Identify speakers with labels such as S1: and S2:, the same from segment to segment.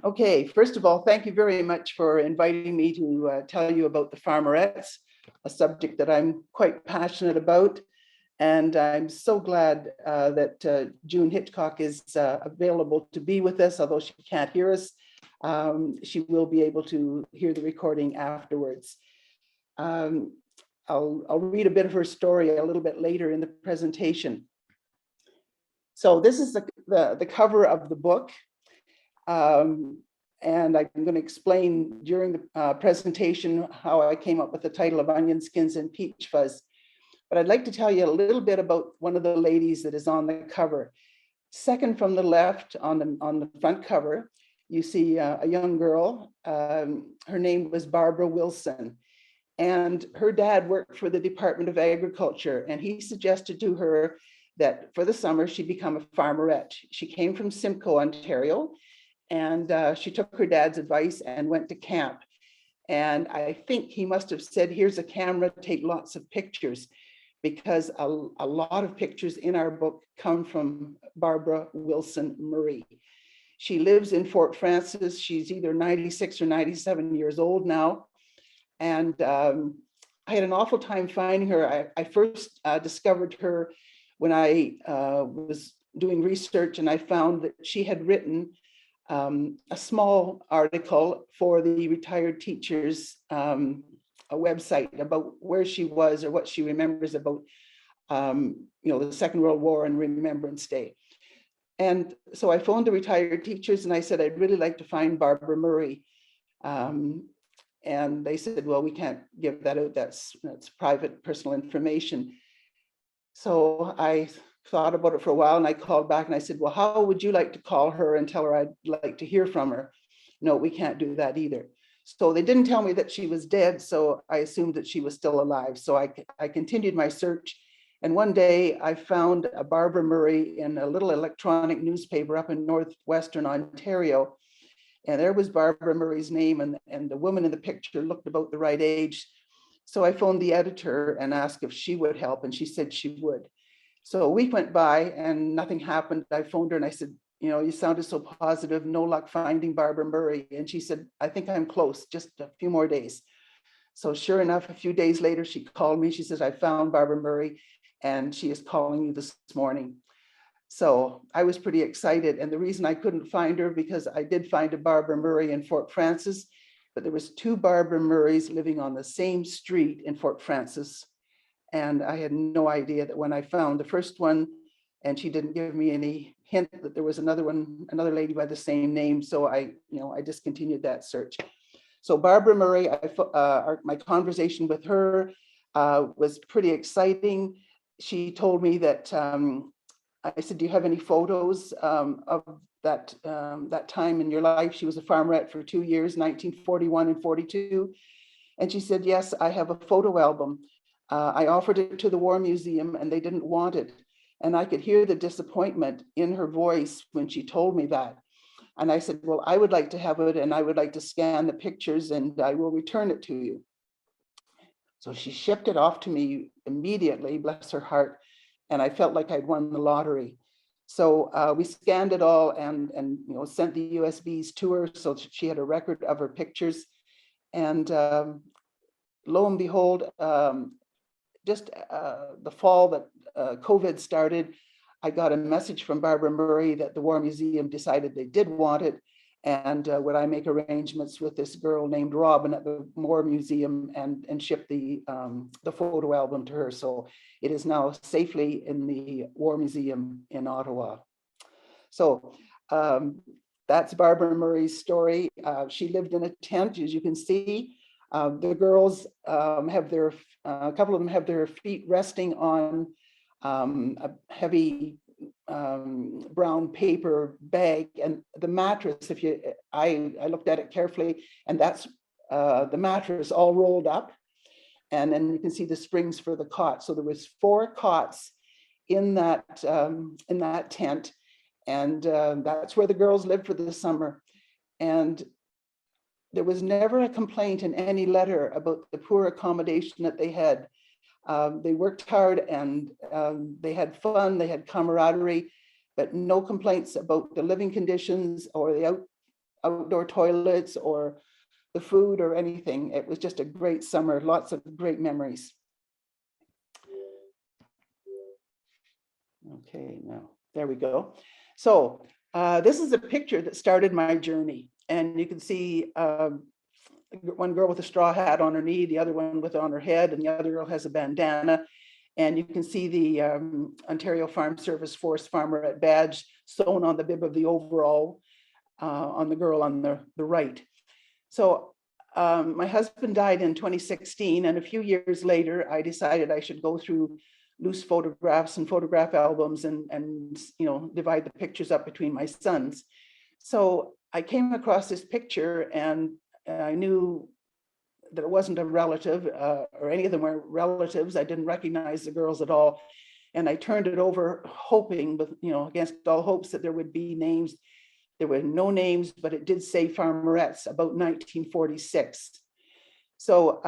S1: Okay, first of all, thank you very much for inviting me to tell you about the Farmerettes, a subject that I'm quite passionate about. And I'm so glad that June Hitchcock is available to be with us, although she can't hear us. She will be able to hear the recording afterwards. I'll read a bit of her story a little bit later in the presentation. So this is the cover of the book. And I'm going to explain during the presentation how I came up with the title of Onion Skins and Peach Fuzz. But I'd like to tell you a little bit about one of the ladies that is on the cover. Second from the left on the front cover, you see a young girl. Her name was Barbara Wilson. And her dad worked for the Department of Agriculture, and he suggested to her that for the summer she become a farmerette. She came from Simcoe, Ontario, and she took her dad's advice and went to camp. And I think he must have said, here's a camera, take lots of pictures, because a lot of pictures in our book come from Barbara Wilson Murray. She lives in Fort Frances. She's either 96 or 97 years old now. And I had an awful time finding her. I first discovered her when I was doing research, and I found that she had written a small article for the retired teachers a website about where she was or what she remembers about the Second World War and Remembrance Day. And so I phoned the retired teachers and I said, I'd really like to find Barbara Murray. And they said, well, we can't give that out. That's private personal information. So I thought about it for a while and I called back and I said, well, how would you like to call her and tell her I'd like to hear from her? No, we can't do that either. So they didn't tell me that she was dead. So I assumed that she was still alive. So I continued my search. And one day I found a Barbara Murray in a little electronic newspaper up in northwestern Ontario. And there was Barbara Murray's name, and the woman in the picture looked about the right age. So I phoned the editor and asked if she would help, and she said she would. So a week went by and nothing happened. I phoned her and I said, you sounded so positive, no luck finding Barbara Murray. And she said, I think I'm close, just a few more days. So sure enough, a few days later, she called me. She says, I found Barbara Murray and she is calling you this morning. So I was pretty excited. And the reason I couldn't find her, because I did find a Barbara Murray in Fort Frances, but there was two Barbara Murrays living on the same street in Fort Frances. And I had no idea that when I found the first one, and she didn't give me any hint that there was another one, another lady by the same name. So I discontinued that search. So Barbara Murray, my conversation with her was pretty exciting. She told me that, I said, do you have any photos of that time in your life? She was a farmerette for 2 years, 1941 and 42. And she said, yes, I have a photo album. I offered it to the War Museum and they didn't want it. And I could hear the disappointment in her voice when she told me that. And I said, well, I would like to have it and I would like to scan the pictures and I will return it to you. So she shipped it off to me immediately, bless her heart. And I felt like I'd won the lottery. So we scanned it all and sent the USBs to her so she had a record of her pictures. And lo and behold, just the fall that COVID started, I got a message from Barbara Murray that the War Museum decided they did want it. And would I make arrangements with this girl named Robin at the War Museum and ship the photo album to her. So it is now safely in the War Museum in Ottawa. So that's Barbara Murray's story. She lived in a tent, as you can see. The girls have a couple of them have their feet resting on a heavy brown paper bag, and the mattress, I looked at it carefully, and that's the mattress all rolled up, and then you can see the springs for the cot. So there was 4 cots in that tent, and that's where the girls lived for the summer. And there was never a complaint in any letter about the poor accommodation that they had. They worked hard and they had fun, they had camaraderie, but no complaints about the living conditions or the outdoor toilets or the food or anything. It was just a great summer, lots of great memories. Okay, now there we go. So this is a picture that started my journey, and you can see one girl with a straw hat on her knee, the other one with it on her head, and the other girl has a bandana. And you can see the Ontario Farm Service Force Farmerette badge sewn on the bib of the overall on the girl on the right. So my husband died in 2016, and a few years later, I decided I should go through loose photographs and photograph albums and you know, divide the pictures up between my sons. So I came across this picture, and I knew that it wasn't a relative or any of them were relatives. I didn't recognize the girls at all. And I turned it over hoping, but you know, against all hopes, that there would be names. There were no names, but it did say Farmerettes, about 1946. So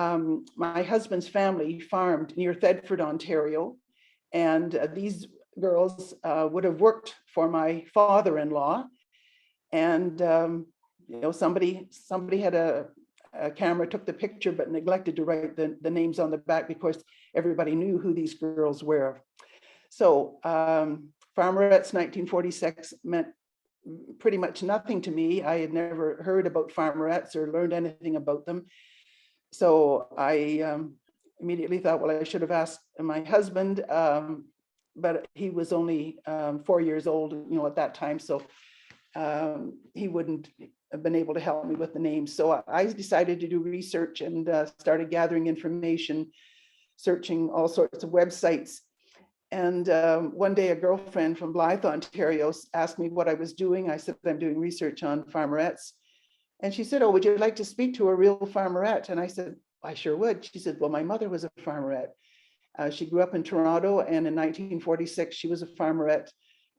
S1: my husband's family farmed near Fedford, Ontario. And these girls would have worked for my father-in-law. And you know, somebody had a camera, took the picture, but neglected to write the names on the back because everybody knew who these girls were. So Farmerettes 1946 meant pretty much nothing to me. I had never heard about Farmerettes or learned anything about them. So I immediately thought, well, I should have asked my husband, but he was only 4 years old, you know, at that time. So he wouldn't have been able to help me with the names. So I decided to do research and started gathering information, searching all sorts of websites. And one day a girlfriend from Blythe, Ontario asked me what I was doing. I said, I'm doing research on Farmerettes. And she said, oh, would you like to speak to a real farmerette? And I said, I sure would. She said, well, my mother was a farmerette. She grew up in Toronto, and in 1946, she was a farmerette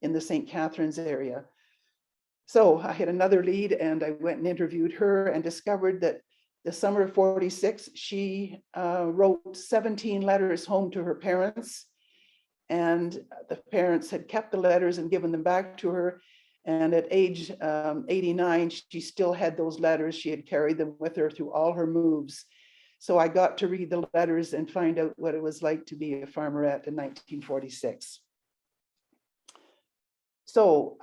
S1: in the St. Catharines area. So I had another lead, and I went and interviewed her and discovered that the summer of 46, she wrote 17 letters home to her parents. And the parents had kept the letters and given them back to her. And at age 89, she still had those letters. She had carried them with her through all her moves. So I got to read the letters and find out what it was like to be a farmerette in 1946. So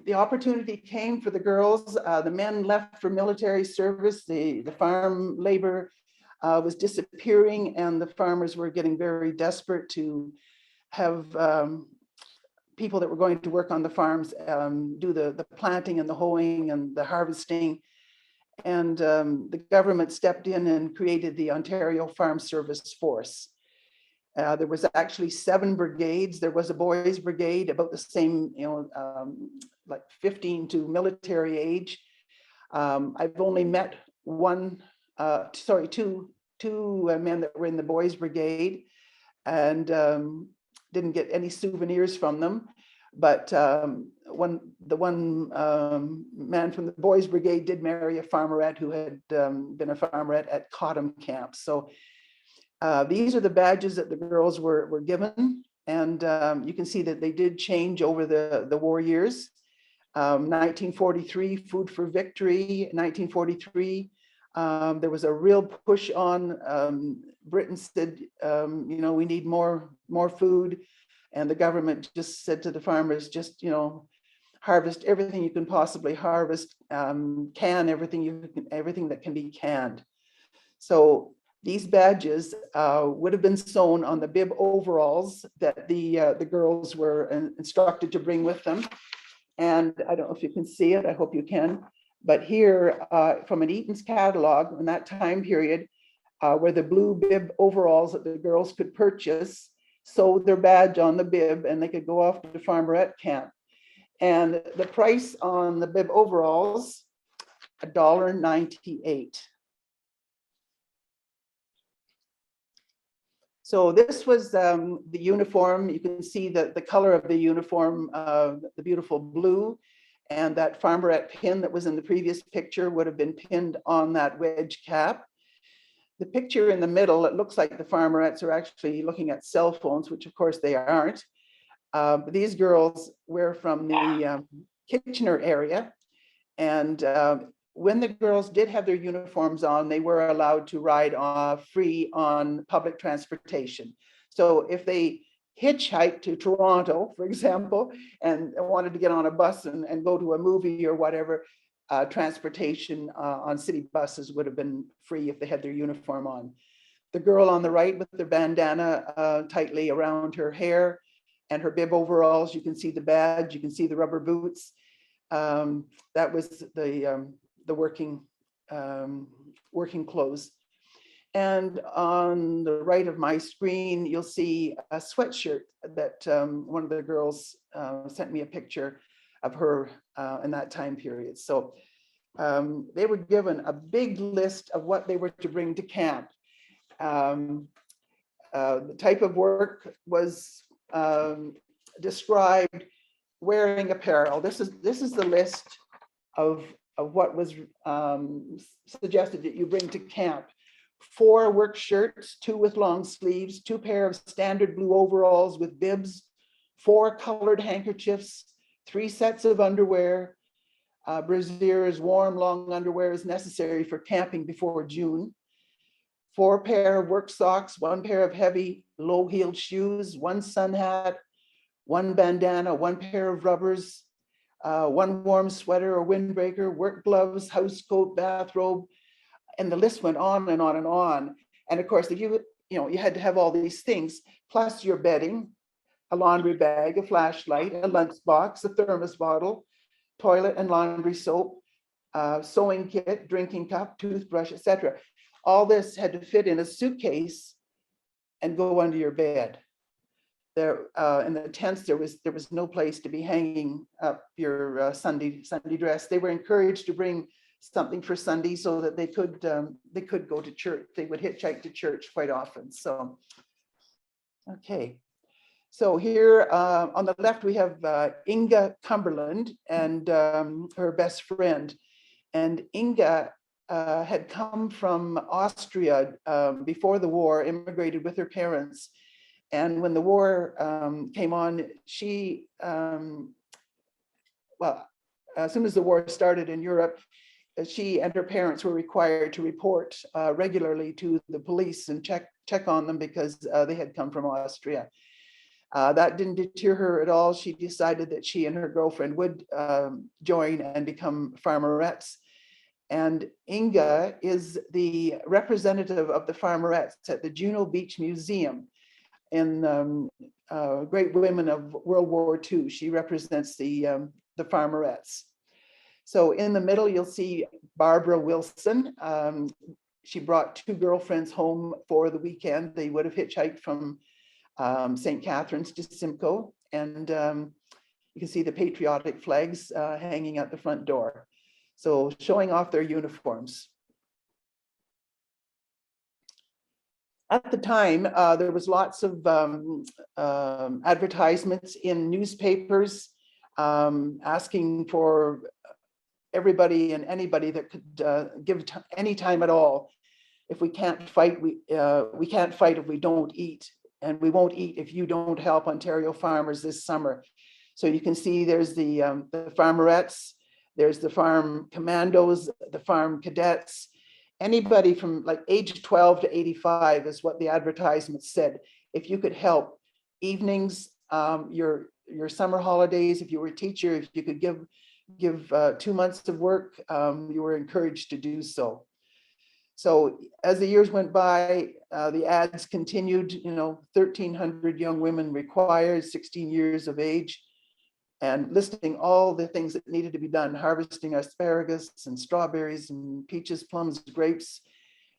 S1: the opportunity came for the girls. The men left for military service. The farm labor was disappearing, and the farmers were getting very desperate to have people that were going to work on the farms do the planting and the hoeing and the harvesting. And the government stepped in and created the Ontario Farm Service Force. There was actually 7 brigades. There was a boys' brigade, about the same, you know, like 15 to military age. I've only met two men that were in the boys' brigade, and didn't get any souvenirs from them. But the one man from the boys' brigade did marry a farmerette who had been a farmerette at Cottam Camp. So these are the badges that the girls were given. And you can see that they did change over the war years. 1943, Food for Victory. 1943, there was a real push on. Britain said, you know, we need more food. And the government just said to the farmers, just, you know, harvest everything you can possibly harvest, can everything that can be canned. So these badges would have been sewn on the bib overalls that the girls were instructed to bring with them. And I don't know if you can see it, I hope you can. But here from an Eaton's catalog in that time period were the blue bib overalls that the girls could purchase, sewed their badge on the bib, and they could go off to the farmerette camp. And the price on the bib overalls, $1.98. So this was the uniform. You can see the color of the uniform, the beautiful blue, and that farmerette pin that was in the previous picture would have been pinned on that wedge cap. The picture in the middle, it looks like the farmerettes are actually looking at cell phones, which of course they aren't. But these girls were from the Kitchener area, And when the girls did have their uniforms on, they were allowed to ride free on public transportation. So if they hitchhiked to Toronto, for example, and wanted to get on a bus and go to a movie or whatever, transportation on city buses would have been free if they had their uniform on. The girl on the right with the bandana tightly around her hair and her bib overalls, you can see the badge, you can see the rubber boots. That was the working clothes. And on the right of my screen, you'll see a sweatshirt that one of the girls sent me a picture of her in that time period. So they were given a big list of what they were to bring to camp. The type of work was described: wearing apparel. This is the list of what was suggested that you bring to camp. 4 work shirts, 2 with long sleeves, 2 pair of standard blue overalls with bibs, 4 colored handkerchiefs, 3 sets of underwear. Brassieres, warm, long underwear is necessary for camping before June. 4 pair of work socks, 1 pair of heavy low-heeled shoes, 1 sun hat, 1 bandana, 1 pair of rubbers, 1 warm sweater or windbreaker, work gloves, house coat, bathrobe, and the list went on and on and on. And of course, if you had to have all these things, plus your bedding, a laundry bag, a flashlight, a lunch box, a thermos bottle, toilet and laundry soap, sewing kit, drinking cup, toothbrush, etc. All this had to fit in a suitcase and go under your bed. There in the tents, there was no place to be hanging up your Sunday dress. They were encouraged to bring something for Sunday so that they could go to church. They would hitchhike to church quite often. So, okay. So here on the left, we have Inga Cumberland and her best friend. And Inga had come from Austria before the war, immigrated with her parents. And when the war came on, she, well, as soon as the war started in Europe, she and her parents were required to report regularly to the police and check on them because they had come from Austria. That didn't deter her at all. She decided that she and her girlfriend would join and become farmerettes. And Inga is the representative of the farmerettes at the Juno Beach Museum in Great Women of World War II. She represents the farmerettes. So in the middle, you'll see Barbara Wilson. She brought 2 girlfriends home for the weekend. They would have hitchhiked from St. Catharines to Simcoe. And you can see the patriotic flags hanging at the front door. So showing off their uniforms. At the time, there was lots of advertisements in newspapers asking for everybody and anybody that could give any time at all. If we can't fight, we can't fight if we don't eat, and we won't eat if you don't help Ontario farmers this summer. So you can see there's the farmerettes, there's the farm commandos, the farm cadets. Anybody from like age 12 to 85 is what the advertisement said. If you could help evenings, your summer holidays, if you were a teacher, if you could give 2 months of work, you were encouraged to do so. So as the years went by, the ads continued, 1,300 young women required, 16 years of age, and listing all the things that needed to be done: harvesting asparagus and strawberries and peaches, plums, grapes,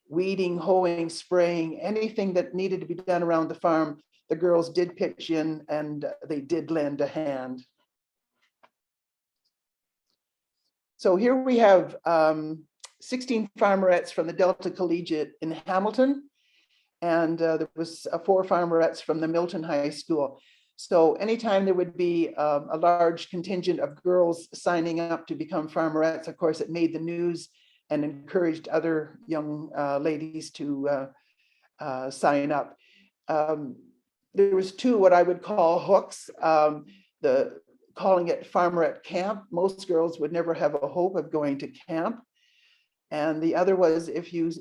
S1: weeding, hoeing, spraying, anything that needed to be done around the farm. The girls did pitch in and they did lend a hand. So here we have 16 farmerettes from the Delta Collegiate in Hamilton, and there was 4 farmerettes from the Milton High School. So anytime there would be a large contingent of girls signing up to become farmerettes, of course, it made the news and encouraged other young ladies to sign up. There was 2 what I would call hooks. calling it Farmerette Camp. Most girls would never have a hope of going to camp. And the other was if you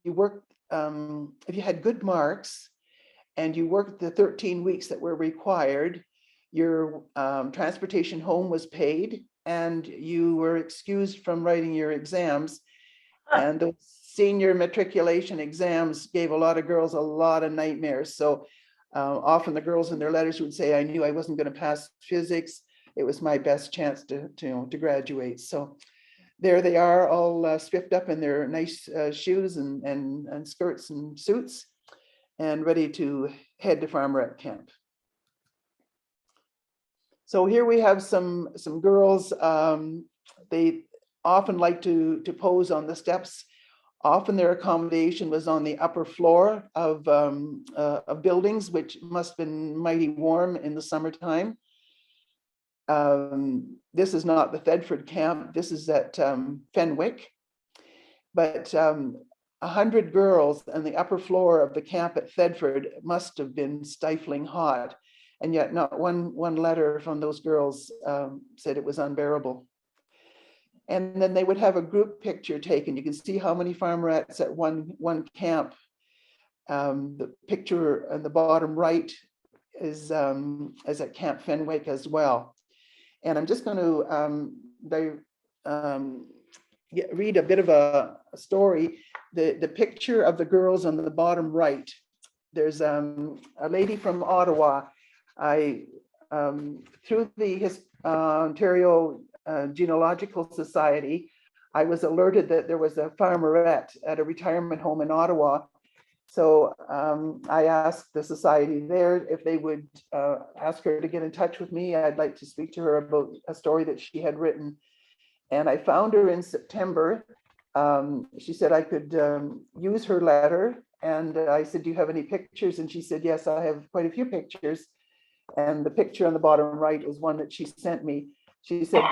S1: worked, if you had good marks and you worked the 13 weeks that were required, your transportation home was paid and you were excused from writing your exams. And those senior matriculation exams gave a lot of girls a lot of nightmares. So often the girls in their letters would say, I knew I wasn't going to pass physics. It was my best chance to graduate. So there they are, all spiffed up in their nice shoes and skirts and suits, and ready to head to Farmerette Camp. So here we have some girls. They often like to pose on the steps. Often their accommodation was on the upper floor of buildings, which must have been mighty warm in the summertime. This is not the Fedford Camp. This is at Fenwick. But 100 girls on the upper floor of the camp at Fedford must have been stifling hot. And yet not one letter from those girls said it was unbearable. And then they would have a group picture taken. You can see how many farmerettes at one camp. The picture on the bottom right is at Camp Fenwick as well. And I'm just going to read a bit of a story. The picture of the girls on the bottom right. There's a lady from Ottawa. Through the Ontario Genealogical Society, I was alerted that there was a farmerette at a retirement home in Ottawa. So I asked the society there if they would ask her to get in touch with me. I'd like to speak to her about a story that she had written. And I found her in September. She said I could use her letter. And I said, do you have any pictures? And she said, yes, I have quite a few pictures. And the picture on the bottom right is one that she sent me. She said,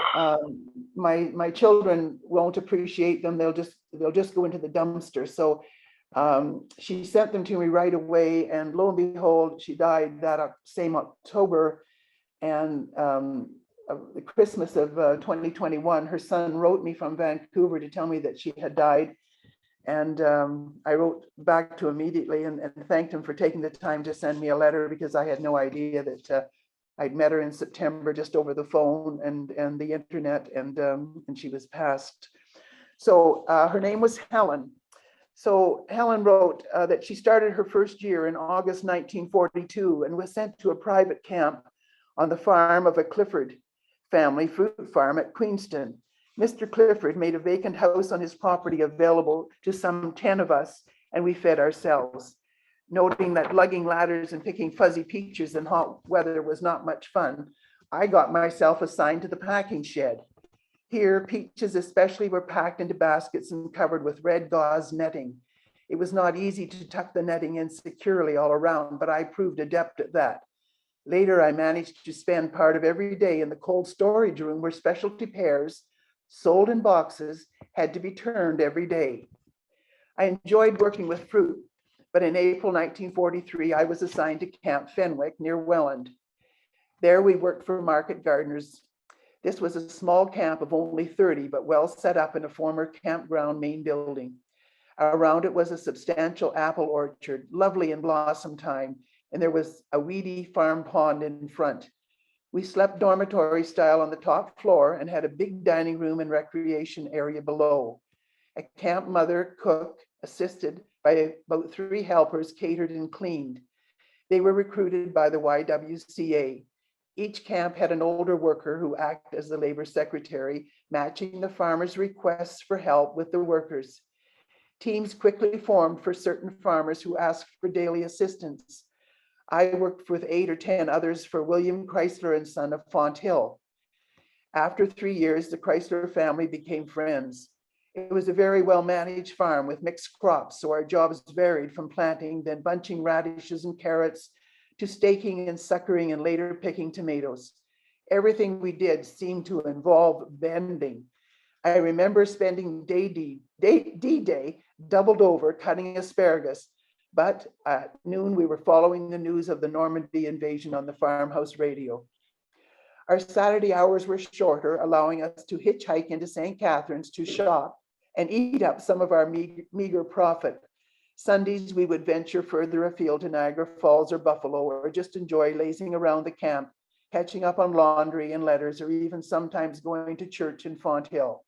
S1: my children won't appreciate them. They'll just go into the dumpster. So she sent them to me right away, and lo and behold, she died that same October. And the Christmas of 2021, her son wrote me from Vancouver to tell me that she had died. And I wrote back to him immediately and thanked him for taking the time to send me a letter, because I had no idea that I'd met her in September just over the phone and the internet, and she was passed. So her name was Helen. So Helen wrote that she started her first year in August 1942 and was sent to a private camp on the farm of a Clifford family fruit farm at Queenston. Mr. Clifford made a vacant house on his property available to some 10 of us, and we fed ourselves. Noting that lugging ladders and picking fuzzy peaches in hot weather was not much fun, I got myself assigned to the packing shed. Here, peaches especially were packed into baskets and covered with red gauze netting. It was not easy to tuck the netting in securely all around, but I proved adept at that. Later, I managed to spend part of every day in the cold storage room where specialty pears, sold in boxes, had to be turned every day. I enjoyed working with fruit, but in April 1943, I was assigned to Camp Fenwick near Welland. There we worked for market gardeners. This was a small camp of only 30, but well set up in a former campground main building. Around it was a substantial apple orchard, lovely in blossom time, and there was a weedy farm pond in front. We slept dormitory style on the top floor and had a big dining room and recreation area below. A camp mother, cook, assisted by about 3 helpers, catered and cleaned. They were recruited by the YWCA. Each camp had an older worker who acted as the labor secretary, matching the farmers' requests for help with the workers. Teams quickly formed for certain farmers who asked for daily assistance. I worked with 8 or 10 others for William Chrysler and Son of Fonthill. After 3 years, the Chrysler family became friends. It was a very well-managed farm with mixed crops, so our jobs varied from planting, then bunching radishes and carrots, to staking and suckering and later picking tomatoes. Everything we did seemed to involve bending. I remember spending D-Day doubled over cutting asparagus, but at noon we were following the news of the Normandy invasion on the farmhouse radio. Our Saturday hours were shorter, allowing us to hitchhike into St. Catharines to shop and eat up some of our meager profit. Sundays, we would venture further afield to Niagara Falls or Buffalo, or just enjoy lazing around the camp, catching up on laundry and letters, or even sometimes going to church in Fonthill.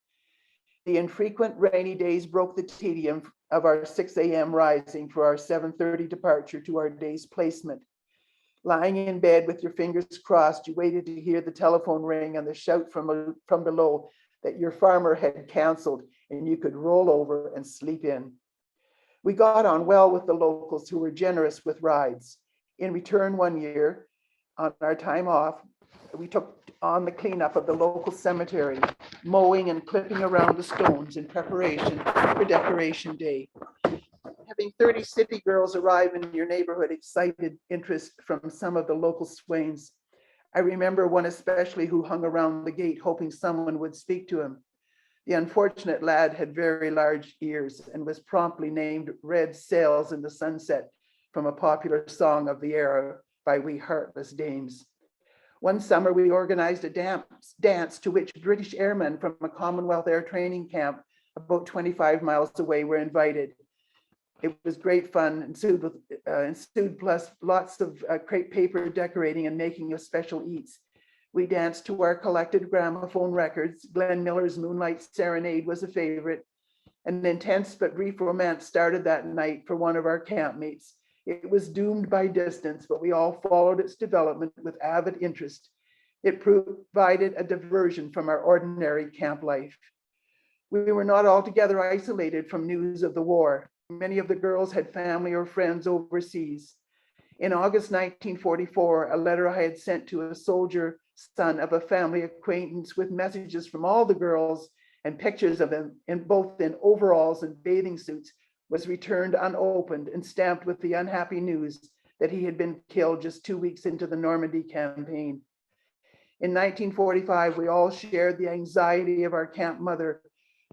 S1: The infrequent rainy days broke the tedium of our 6 a.m. rising for our 7:30 departure to our day's placement. Lying in bed with your fingers crossed, you waited to hear the telephone ring and the shout from below that your farmer had canceled and you could roll over and sleep in. We got on well with the locals who were generous with rides. In return, one year, on our time off, we took on the cleanup of the local cemetery, mowing and clipping around the stones in preparation for Decoration Day. Having 30 city girls arrive in your neighborhood excited interest from some of the local swains. I remember one especially who hung around the gate hoping someone would speak to him. The unfortunate lad had very large ears and was promptly named Red Sails in the Sunset from a popular song of the era by We Heartless Dames. One summer, we organized a dance to which British airmen from a Commonwealth Air Training Camp about 25 miles away were invited. It was great fun, ensued plus lots of crepe paper decorating and making of special eats. We danced to our collected gramophone records. Glenn Miller's Moonlight Serenade was a favorite. An intense but brief romance started that night for one of our campmates. It was doomed by distance, but we all followed its development with avid interest. It provided a diversion from our ordinary camp life. We were not altogether isolated from news of the war. Many of the girls had family or friends overseas. In August 1944, a letter I had sent to a soldier son of a family acquaintance with messages from all the girls and pictures of them in both in overalls and bathing suits was returned unopened and stamped with the unhappy news that he had been killed just 2 weeks into the Normandy campaign. In 1945, we all shared the anxiety of our camp mother,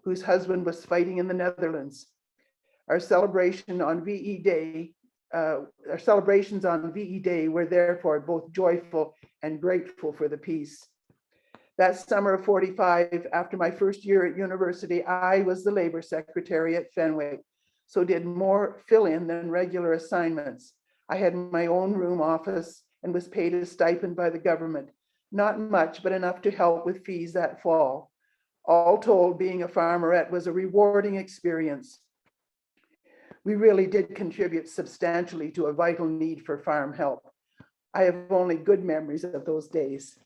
S1: whose husband was fighting in the Netherlands. Our celebrations on VE Day were therefore both joyful and grateful for the peace. That summer of 45, after my first year at university, I was the labor secretary at Fenwick, so did more fill-in than regular assignments. I had my own room office and was paid a stipend by the government. Not much, but enough to help with fees that fall. All told, being a farmerette was a rewarding experience. We really did contribute substantially to a vital need for farm help. I have only good memories of those days.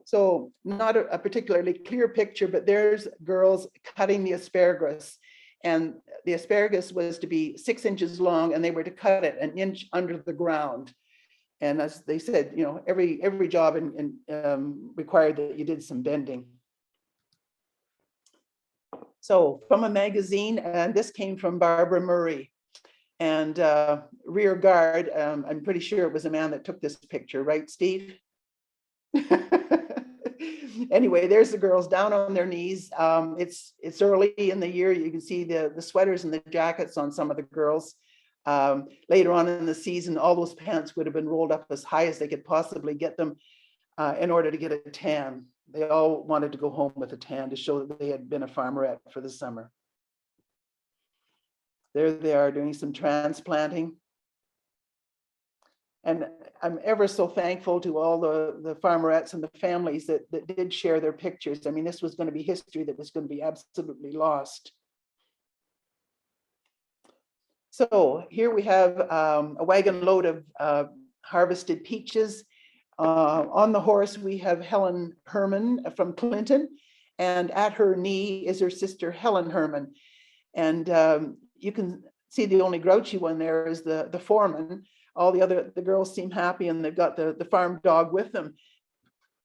S1: So not a particularly clear picture, but there's girls cutting the asparagus. And the asparagus was to be 6 inches long, and they were to cut it an inch under the ground. And as they said, you know, every job required that you did some bending. So from a magazine, and this came from Barbara Murray. And rear guard, I'm pretty sure it was a man that took this picture, right, Steve? Anyway, there's the girls down on their knees. It's early in the year. You can see the sweaters and the jackets on some of the girls. Later on in the season, all those pants would have been rolled up as high as they could possibly get them in order to get a tan. They all wanted to go home with a tan to show that they had been a farmerette for the summer. There they are doing some transplanting. And I'm ever so thankful to all the farmerettes and the families that did share their pictures. I mean, this was going to be history that was going to be absolutely lost. So here we have a wagon load of harvested peaches. On the horse, we have Helen Herman from Clinton, and at her knee is her sister Helen Herman. And you can see the only grouchy one there is the foreman. All the girls seem happy, and they've got the farm dog with them.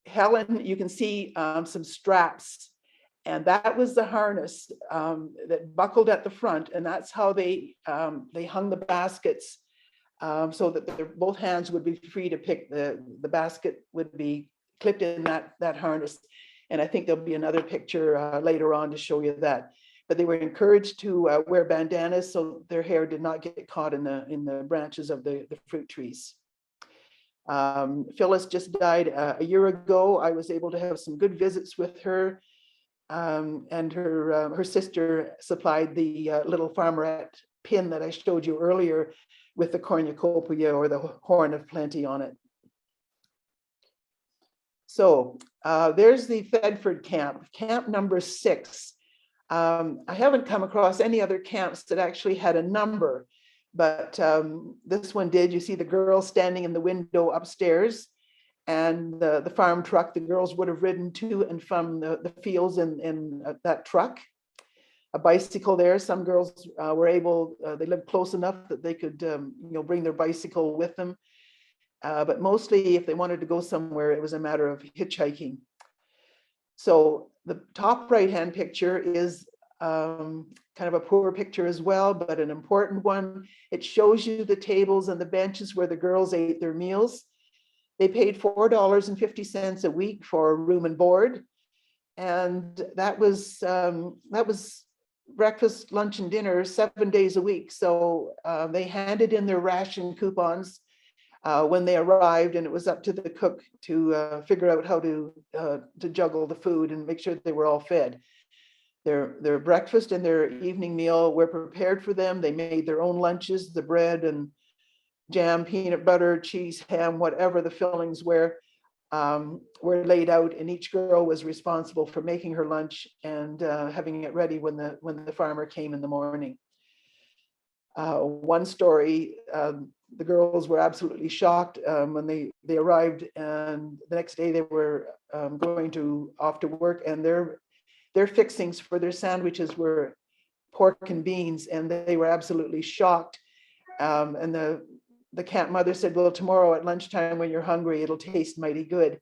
S1: Helen, you can see some straps, and that was the harness that buckled at the front, and that's how they hung the baskets so that both hands would be free to pick. The basket would be clipped in that harness. And I think there'll be another picture later on to show you that. But they were encouraged to wear bandanas so their hair did not get caught in the branches of the fruit trees. Phyllis just died a year ago. I was able to have some good visits with her, and her sister supplied the little farmerette pin that I showed you earlier with the cornucopia or the horn of plenty on it. So there's the Fedford Camp, camp number 6. I haven't come across any other camps that actually had a number, but this one did. You see the girls standing in the window upstairs, and the farm truck the girls would have ridden to and from the fields in that truck. A bicycle there. Some girls were able, they lived close enough that they could bring their bicycle with them. But mostly if they wanted to go somewhere, it was a matter of hitchhiking. So the top right-hand picture is kind of a poor picture as well, but an important one. It shows you the tables and the benches where the girls ate their meals. They paid $4.50 a week for room and board. And that was breakfast, lunch, and dinner 7 days a week. So they handed in their ration coupons when they arrived, and it was up to the cook to figure out how to juggle the food and make sure that they were all fed. Their breakfast and their evening meal were prepared for them. They made their own lunches, the bread and jam, peanut butter, cheese, ham, whatever the fillings were laid out, and each girl was responsible for making her lunch and having it ready when the farmer came in the morning. One story, the girls were absolutely shocked when they arrived, and the next day they were going off to work, and their fixings for their sandwiches were pork and beans, and they were absolutely shocked. And the camp mother said, well, tomorrow at lunchtime when you're hungry, it'll taste mighty good.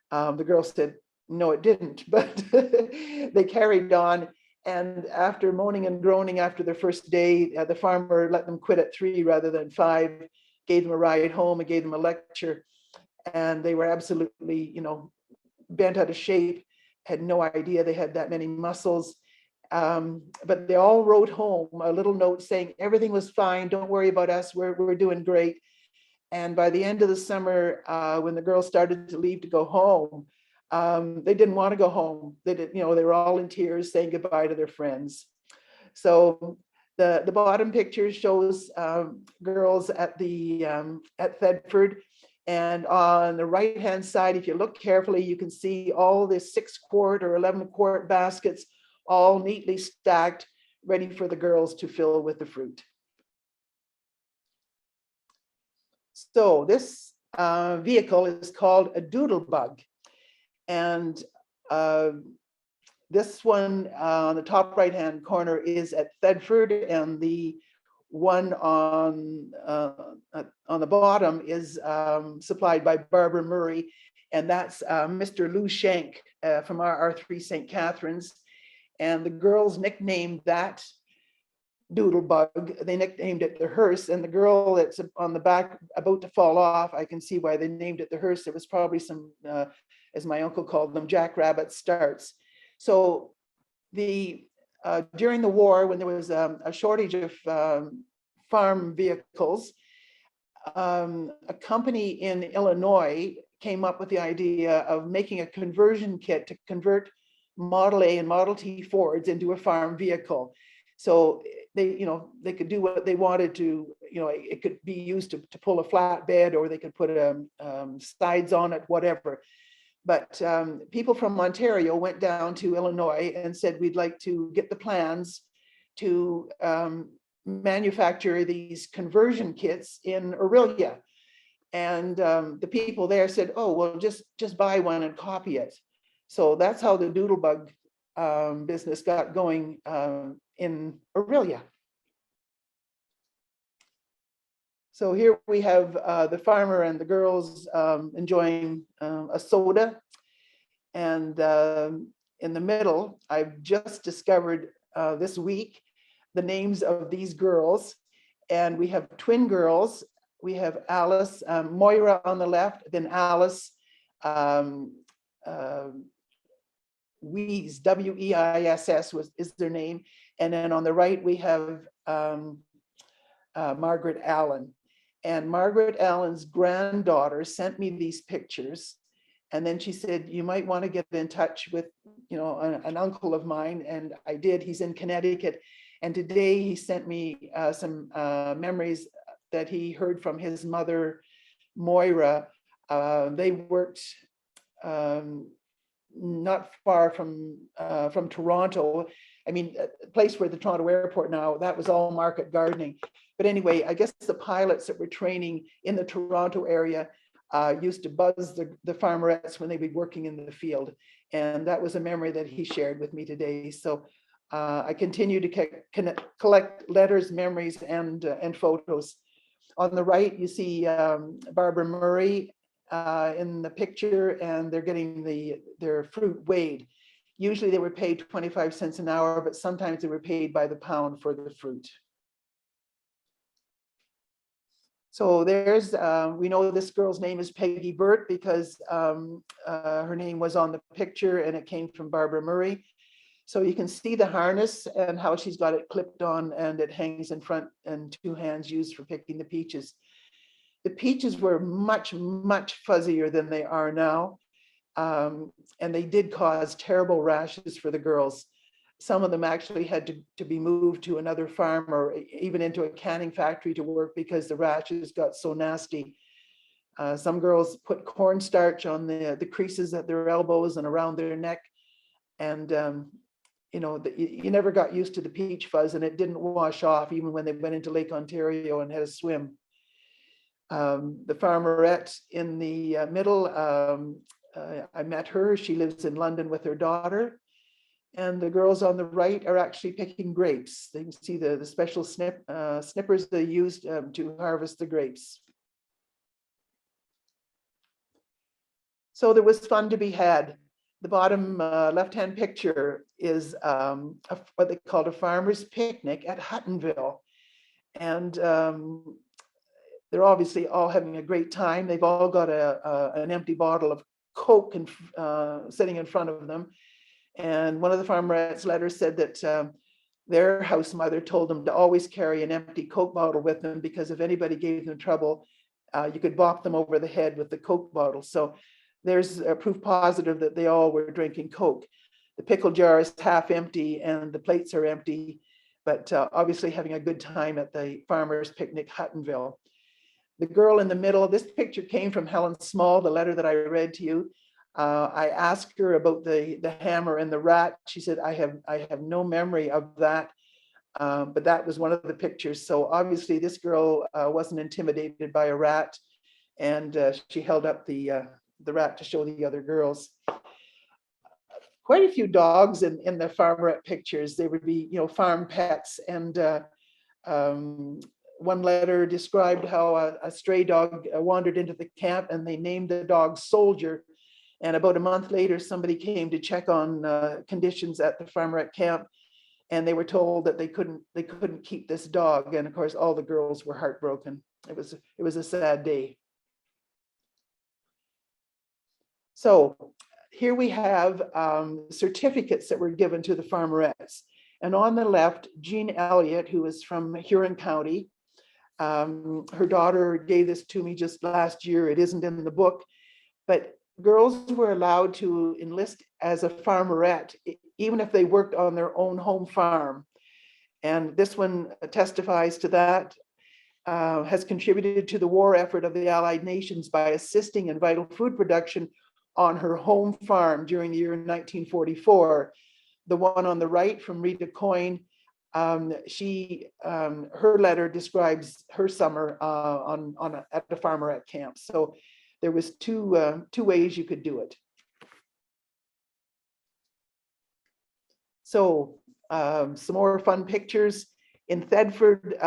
S1: The girls said, no, it didn't, but they carried on. And after moaning and groaning after their first day, the farmer let them quit at 3 rather than 5, gave them a ride home and gave them a lecture. And they were absolutely, bent out of shape, had no idea they had that many muscles. But they all wrote home a little note saying everything was fine, don't worry about us, we're doing great. And by the end of the summer, when the girls started to leave to go home, they didn't want to go home. They were all in tears saying goodbye to their friends. So the bottom picture shows girls at Fedford, and on the right hand side, if you look carefully, you can see all the 6-quart or 11-quart baskets all neatly stacked, ready for the girls to fill with the fruit. So this vehicle is called a Doodlebug. And this one on the top right-hand corner is at Fedford, and the one on the bottom is supplied by Barbara Murray, and that's Mr. Lou Shank from our R3 St. Catharines. And the girls nicknamed that Doodlebug, they nicknamed it the hearse, and the girl that's on the back about to fall off, I can see why they named it the hearse. It was probably some, as my uncle called them, jackrabbit starts. So during the war, when there was a shortage of farm vehicles, a company in Illinois came up with the idea of making a conversion kit to convert Model A and Model T Fords into a farm vehicle. So they could do what they wanted to, it could be used to pull a flatbed, or they could put sides on it, whatever. But people from Ontario went down to Illinois and said, we'd like to get the plans to manufacture these conversion kits in Orillia. And the people there said, oh, well, just buy one and copy it. So that's how the Doodlebug business got going in Orillia. So here we have the farmer and the girls enjoying a soda. And in the middle, I've just discovered this week the names of these girls. And we have twin girls. We have Alice, Moira on the left, then Alice, Weiss, W-E-I-S-S is their name. And then on the right, we have Margaret Allen. And Margaret Allen's granddaughter sent me these pictures. And then she said, you might want to get in touch with, an uncle of mine. And I did. He's in Connecticut. And today he sent me some memories that he heard from his mother, Moira. They worked not far from Toronto. I mean, a place where the Toronto airport now, that was all market gardening. But anyway, I guess the pilots that were training in the Toronto area used to buzz the farmerettes when they'd be working in the field. And that was a memory that he shared with me today. So I continue to collect letters, memories, and photos. On the right, you see Barbara Murray in the picture, and they're getting their fruit weighed. Usually they were paid 25 cents an hour, but sometimes they were paid by the pound for the fruit. So there's, we know this girl's name is Peggy Burt because her name was on the picture and it came from Barbara Murray. So you can see the harness and how she's got it clipped on, and it hangs in front, and two hands used for picking the peaches. The peaches were much, much fuzzier than they are now. And they did cause terrible rashes for the girls. Some of them actually had to be moved to another farm or even into a canning factory to work because the rashes got so nasty. Some girls put cornstarch on the creases at their elbows and around their neck. And, you never got used to the peach fuzz, and it didn't wash off even when they went into Lake Ontario and had a swim. The farmerette in the middle, I met her. She lives in London with her daughter. And the girls on the right are actually picking grapes. They can see the special snippers they used to harvest the grapes. So there was fun to be had. The bottom left-hand picture is what they called a farmer's picnic at Huttonville. And they're obviously all having a great time. They've all got an empty bottle of Coke sitting in front of them. And one of the farmerettes' letters said that their house mother told them to always carry an empty Coke bottle with them, because if anybody gave them trouble, you could bop them over the head with the Coke bottle. So there's a proof positive that they all were drinking Coke. The pickle jar is half empty and the plates are empty, but obviously having a good time at the farmer's picnic, Huttonville. The girl in the middle, this picture came from Helen Small, the letter that I read to you. I asked her about the hammer and the rat. She said, I have no memory of that, but that was one of the pictures. So obviously this girl wasn't intimidated by a rat, and she held up the rat to show the other girls. Quite a few dogs in the farmerette pictures. They would be, farm pets. And one letter described how a stray dog wandered into the camp, and they named the dog Soldier. And about a month later, somebody came to check on conditions at the farmerette camp, and they were told that they couldn't keep this dog. And of course, all the girls were heartbroken. It was a sad day. So here we have certificates that were given to the farmerettes. And on the left, Jean Elliott, who is from Huron County, her daughter gave this to me just last year. It isn't in the book, but girls were allowed to enlist as a farmerette, even if they worked on their own home farm. And this one testifies to that. Has contributed to the war effort of the Allied nations by assisting in vital food production on her home farm during the year 1944. The one on the right from Rita Coyne, her letter describes her summer at the farmerette camp. So there was two ways you could do it. So some more fun pictures. In Fedford,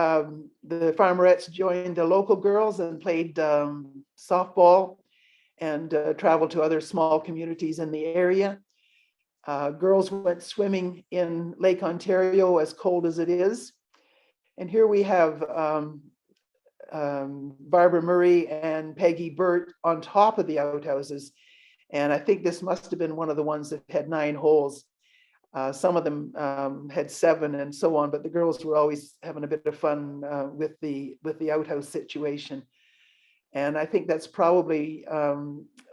S1: the farmerettes joined the local girls and played softball and traveled to other small communities in the area. Girls went swimming in Lake Ontario, as cold as it is. And here we have Barbara Murray and Peggy Burt on top of the outhouses. And I think this must have been one of the ones that had 9 holes. Some of them had 7 and so on, but the girls were always having a bit of fun with the outhouse situation. And I think that's probably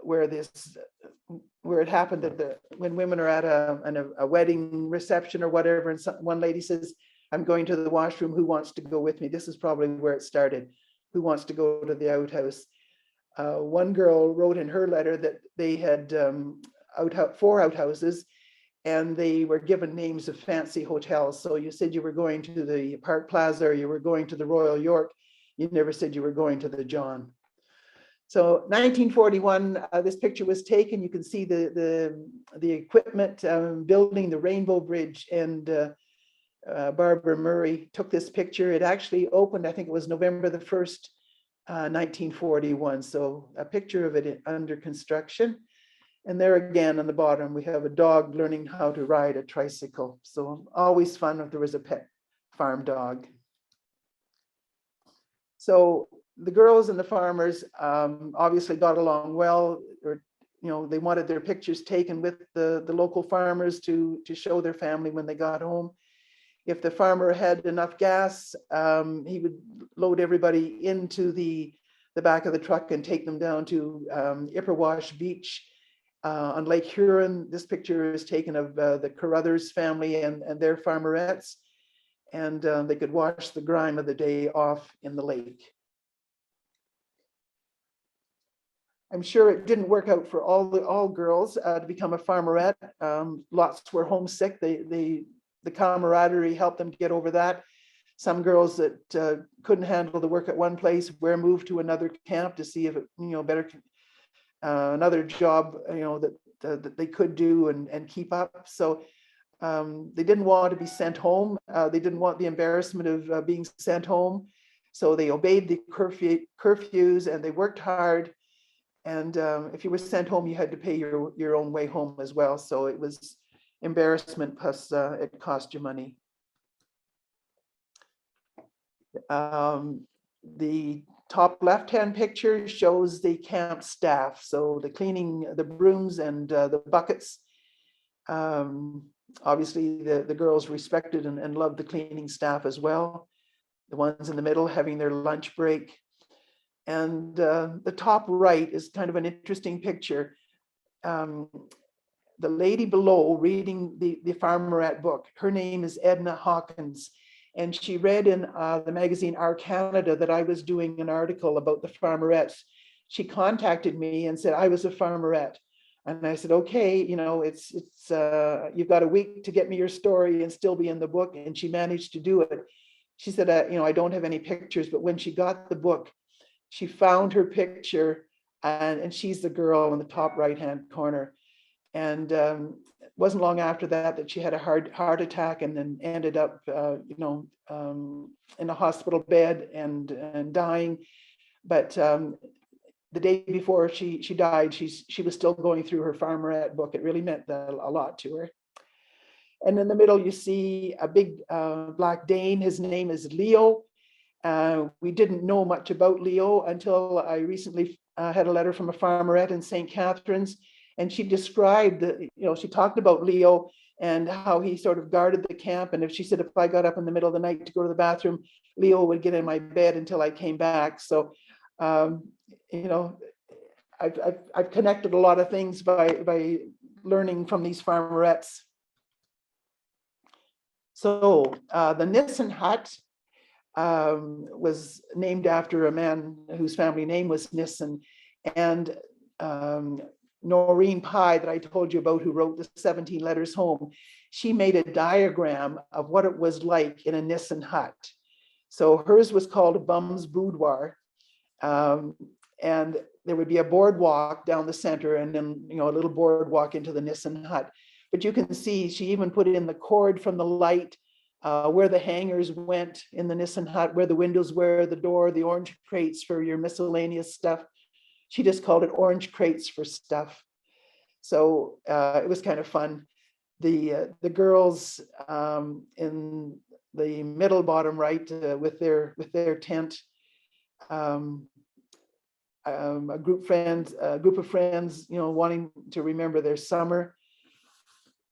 S1: where it happened, that when women are at a wedding reception or whatever, and one lady says, "I'm going to the washroom, who wants to go with me?" This is probably where it started. Who wants to go to the outhouse? One girl wrote in her letter that they had 4 outhouses, and they were given names of fancy hotels. So you said you were going to the Park Plaza, or you were going to the Royal York. You never said you were going to the John. So 1941, this picture was taken. You can see the equipment building the Rainbow Bridge, and Barbara Murray took this picture. It actually opened, I think it was November the 1st, 1941. So a picture of it under construction. And there again on the bottom, we have a dog learning how to ride a tricycle. So always fun if there was a pet farm dog. So the girls and the farmers obviously got along well, or they wanted their pictures taken with the local farmers to show their family when they got home. If the farmer had enough gas, he would load everybody into the back of the truck and take them down to Ipperwash Beach on Lake Huron. This picture is taken of the Carruthers family and their farmerettes, and they could wash the grime of the day off in the lake. I'm sure it didn't work out for all girls to become a farmerette. Lots were homesick. The camaraderie helped them get over that. Some girls that couldn't handle the work at one place were moved to another camp to see if it, better, another job, that they could do and keep up. So they didn't want to be sent home. They didn't want the embarrassment of being sent home. So they obeyed the curfews, and they worked hard. And if you were sent home, you had to pay your own way home as well. So it was embarrassment, plus it cost you money. The top left-hand picture shows the camp staff. So the cleaning, the brooms and the buckets. Obviously, the girls respected and loved the cleaning staff as well. The ones in the middle having their lunch break. And the top right is kind of an interesting picture. The lady below reading the Farmerette book, her name is Edna Hawkins. And she read in the magazine Our Canada that I was doing an article about the Farmerettes. She contacted me and said I was a farmerette. And I said, okay, it's you've got a week to get me your story and still be in the book. And she managed to do it. She said, I don't have any pictures, but when she got the book, she found her picture, and she's the girl in the top right-hand corner. And it wasn't long after that she had a heart attack, and then ended up, in a hospital bed and dying. But the day before she died, she was still going through her Farmerette book. It really meant a lot to her. And in the middle, you see a big black Dane. His name is Leo. We didn't know much about Leo until I recently had a letter from a farmerette in St. Catharines, and she described she talked about Leo and how he sort of guarded the camp. And she said, if I got up in the middle of the night to go to the bathroom, Leo would get in my bed until I came back. So, I've connected a lot of things by learning from these farmerettes. So the Nissin Hut was named after a man whose family name was Nissin, and Noreen Pye, that I told you about, who wrote the 17 letters home, she made a diagram of what it was like in a Nissin hut. So hers was called a bum's boudoir, and there would be a boardwalk down the center, and then a little boardwalk into the Nissin hut. But you can see she even put in the cord from the light, where the hangers went in the Nissin hut, where the windows were, the door, the orange crates for your miscellaneous stuff. She just called it orange crates for stuff. So it was kind of fun. The girls in the middle bottom right with their tent, a group of friends, wanting to remember their summer.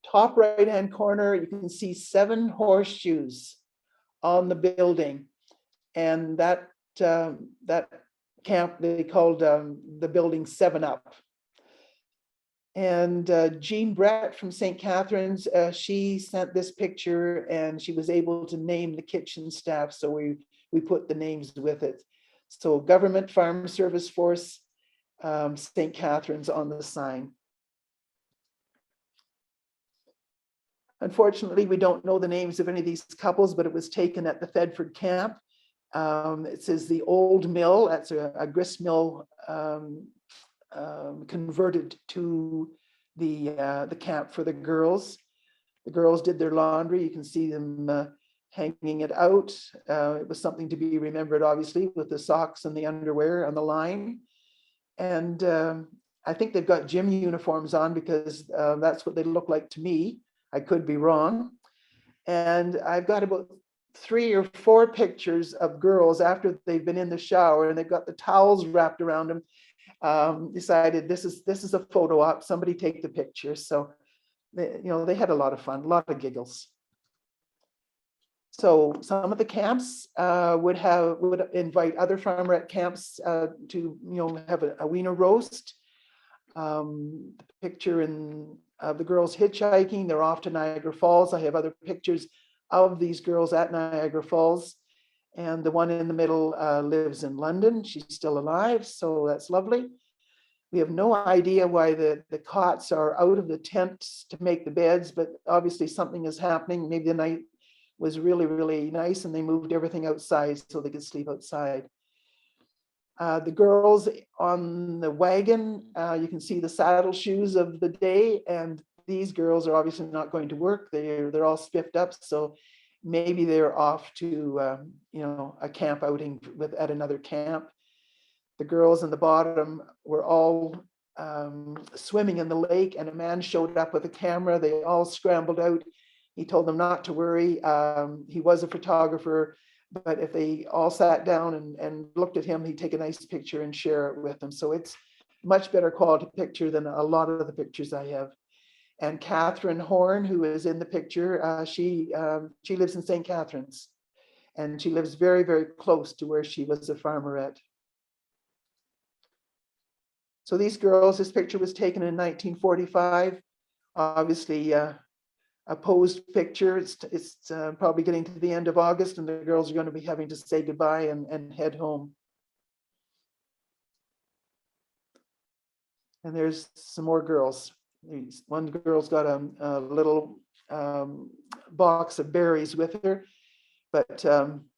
S1: top right-hand corner, you can see 7 horseshoes on the building. And that camp, they called the building 7 Up. And Jean Brett from St. Catharines, she sent this picture and she was able to name the kitchen staff. So we put the names with it. So Government Farm Service Force, St. Catharines on the sign. Unfortunately, we don't know the names of any of these couples, but it was taken at the Fedford Camp. It says the old mill, that's a grist mill converted to the camp for the girls. The girls did their laundry. You can see them hanging it out. It was something to be remembered, obviously, with the socks and the underwear on the line. And I think they've got gym uniforms on because that's what they look like to me. I could be wrong. And I've got about 3 or 4 pictures of girls after they've been in the shower and they've got the towels wrapped around them. Decided this is a photo op. Somebody take the picture. So they had a lot of fun, a lot of giggles. So some of the camps would invite other farmerette camps to have a wiener roast. The picture of the girls hitchhiking, they're off to Niagara Falls. I have other pictures of these girls at Niagara Falls. And the one in the middle lives in London. She's still alive, so that's lovely. We have no idea why the cots are out of the tents to make the beds, but obviously something is happening. Maybe the night was really, really nice and they moved everything outside so they could sleep outside. The girls on the wagon, you can see the saddle shoes of the day, and these girls are obviously not going to work. They're all spiffed up, so maybe they're off to a camp outing at another camp. The girls in the bottom were all swimming in the lake, and a man showed up with a camera. They all scrambled out. He told them not to worry. He was a photographer, but if they all sat down and looked at him, he'd take a nice picture and share it with them. So it's much better quality picture than a lot of the pictures I have. And Catherine Horn, who is in the picture, she lives in St. Catharines, and she lives very, very close to where she was a farmerette. So these girls, this picture was taken in 1945. Obviously, a posed picture. It's probably getting to the end of August, and the girls are going to be having to say goodbye and head home. And there's some more girls. One girl's got a little box of berries with her, but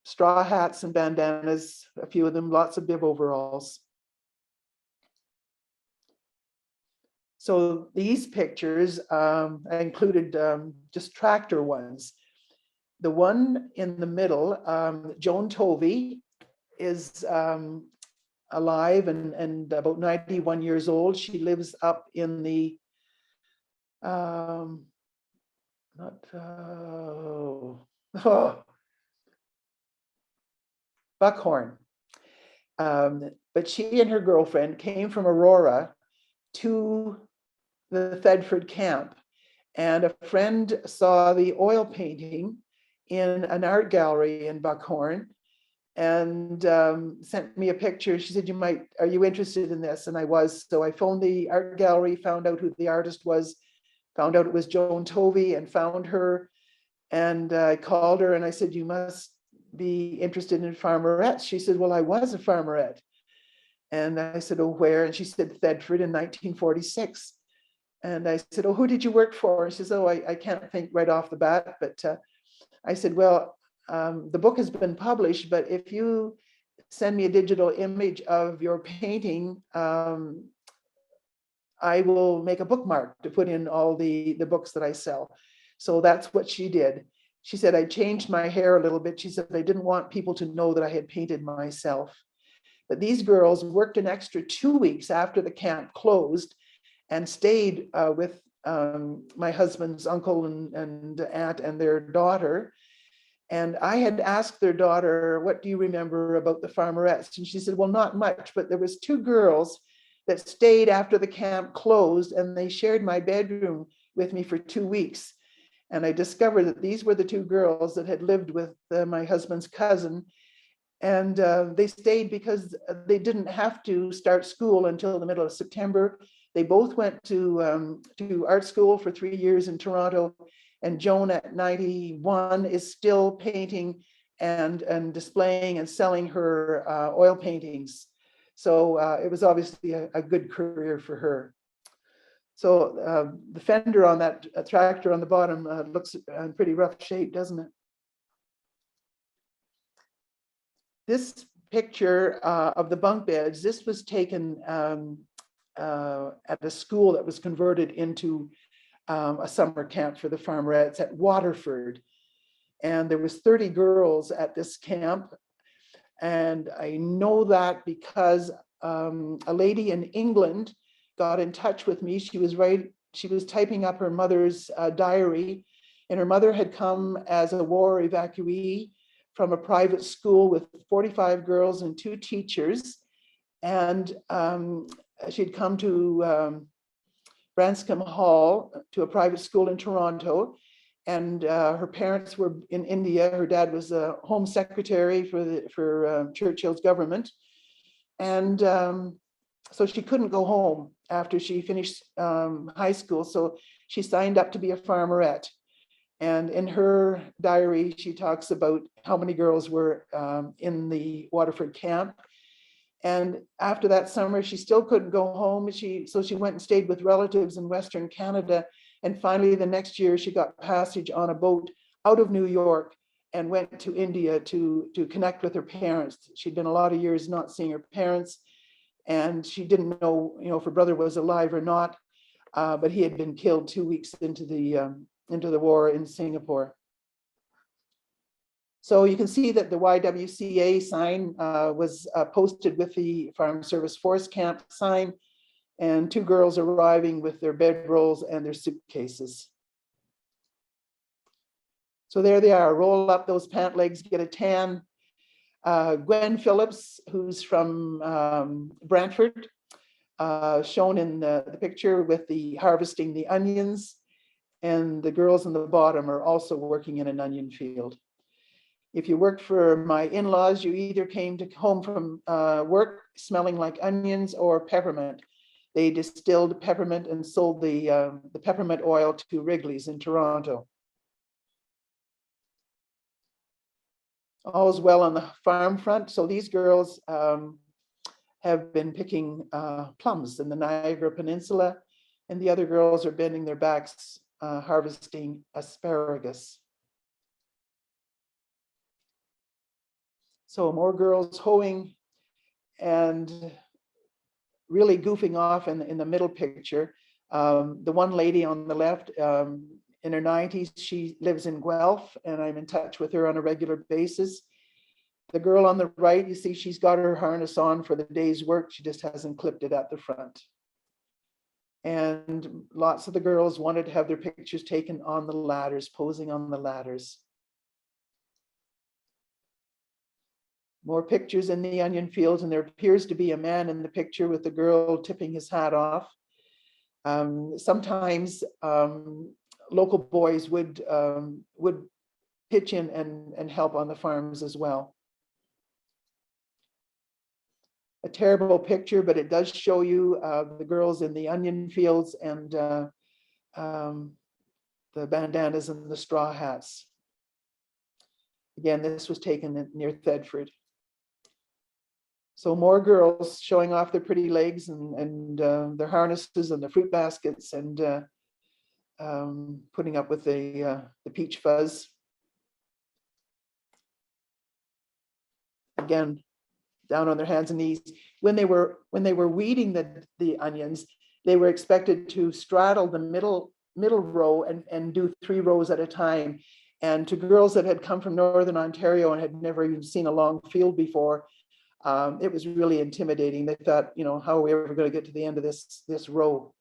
S1: straw hats and bandanas, a few of them, lots of bib overalls. So these pictures, I included just tractor ones. The one in the middle, Joan Toby, is alive and about 91 years old. She lives up in the Buckhorn. But she and her girlfriend came from Aurora to the Fedford Camp, and a friend saw the oil painting in an art gallery in Buckhorn and sent me a picture. She said, are you interested in this? And I was. So I phoned the art gallery, found out who the artist was, found out it was Joan Toby, and found her. And I called her and I said, you must be interested in farmerettes. She said, well, I was a farmerette. And I said, oh, where? And she said, Fedford in 1946. And I said, oh, who did you work for? And she says, oh, I can't think right off the bat. But I said, well, the book has been published, but if you send me a digital image of your painting, I will make a bookmark to put in all the books that I sell. So that's what she did. She said, I changed my hair a little bit. She said, I didn't want people to know that I had painted myself. But these girls worked an extra 2 weeks after the camp closed and stayed with my husband's uncle and aunt and their daughter. And I had asked their daughter, what do you remember about the farmerettes? And she said, well, not much, but there was 2 girls that stayed after the camp closed, and they shared my bedroom with me for 2 weeks. And I discovered that these were the two girls that had lived with my husband's cousin. And they stayed because they didn't have to start school until the middle of September. They both went to art school for 3 years in Toronto. And Joan at 91 is still painting and displaying and selling her oil paintings. So it was obviously a good career for her. So the fender on that tractor on the bottom looks in pretty rough shape, doesn't it? This picture of the bunk beds, this was taken at a school that was converted into a summer camp for the Farmerettes at Waterford. And there was 30 girls at this camp. And I know that because a lady in England got in touch with me. She was typing up her mother's diary, and her mother had come as a war evacuee from a private school with 45 girls and 2 teachers. And she'd come to Branscombe Hall, to a private school in Toronto. And her parents were in India. Her dad was a home secretary for Churchill's government. And so she couldn't go home after she finished high school. So she signed up to be a farmerette. And in her diary, she talks about how many girls were in the Waterford camp. And after that summer, she still couldn't go home. So she went and stayed with relatives in Western Canada. And finally, the next year, she got passage on a boat out of New York and went to India to connect with her parents. She'd been a lot of years not seeing her parents, and she didn't know, if her brother was alive or not, but he had been killed 2 weeks into the war in Singapore. So you can see that the YWCA sign was posted with the Farm Service Force Camp sign, and 2 girls arriving with their bedrolls and their suitcases. So there they are, roll up those pant legs, get a tan. Gwen Phillips, who's from Brantford, shown in the picture with the harvesting the onions, and the girls in the bottom are also working in an onion field. If you worked for my in-laws, you either came home from work smelling like onions or peppermint. They distilled peppermint and sold the peppermint oil to Wrigley's in Toronto. All's well on the farm front. So these girls have been picking plums in the Niagara Peninsula, and the other girls are bending their backs harvesting asparagus. So more girls hoeing and really goofing off in the middle picture. The one lady on the left, in her 90s, she lives in Guelph, and I'm in touch with her on a regular basis. The girl on the right, you see she's got her harness on for the day's work. She just hasn't clipped it at the front. And lots of the girls wanted to have their pictures taken on the ladders, posing on the ladders. More pictures in the onion fields, and there appears to be a man in the picture with the girl tipping his hat off. Sometimes local boys would pitch in and help on the farms as well. A terrible picture, but it does show you the girls in the onion fields and the bandanas and the straw hats. Again, this was taken near Fedford. So more girls showing off their pretty legs and their harnesses and the fruit baskets and putting up with the peach fuzz. Again, down on their hands and knees. When they were weeding the onions, they were expected to straddle the middle row and do 3 rows at a time. And to girls that had come from Northern Ontario and had never even seen a long field before, it was really intimidating. They thought, how are we ever going to get to the end of this row?